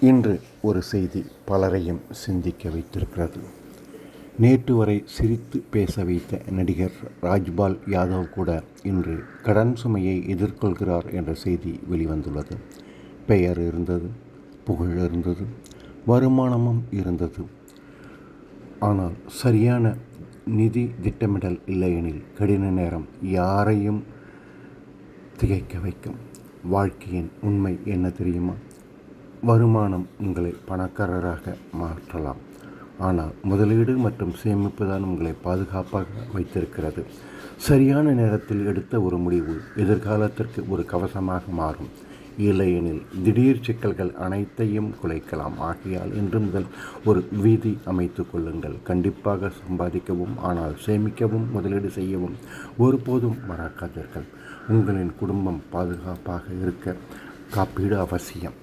இன்று ஒரு செய்தி பலரையும் சிந்திக்க வைத்திருக்கிறது. நேற்று வரை சிரித்து பேச வைத்த நடிகர் ராஜ்பால் யாதவ் கூட இன்று கடன் சுமையை எதிர்கொள்கிறார் என்ற செய்தி வெளிவந்துள்ளது. பெயர் இருந்தது, புகழ் இருந்தது, வருமானமும் இருந்தது. ஆனால் சரியான நிதி திட்டமிடல் இல்லையெனில் கடின நேரம் யாரையும் திகைக்க வைக்கும். வாழ்க்கையின் உண்மை என்ன தெரியுமா? வருமானம் உங்களை பணக்காரராக மாற்றலாம். ஆனால் முதலீடு மற்றும் சேமிப்பு தான் உங்களை பாதுகாப்பாக வைத்திருக்கிறது. சரியான நேரத்தில் எடுத்த ஒரு முடிவு எதிர்காலத்திற்கு ஒரு கவசமாக மாறும். இல்லையெனில் திடீர் சிக்கல்கள் அனைத்தையும் குலைக்கலாம். ஆகையால் இன்று முதல் ஒரு விதி அமைத்து கொள்ளுங்கள். கண்டிப்பாக சம்பாதிக்கவும், ஆனால் சேமிக்கவும், முதலீடு செய்யவும் ஒருபோதும் மறக்காதீர்கள். உங்களின் குடும்பம் பாதுகாப்பாக இருக்க காப்பீடு அவசியம்.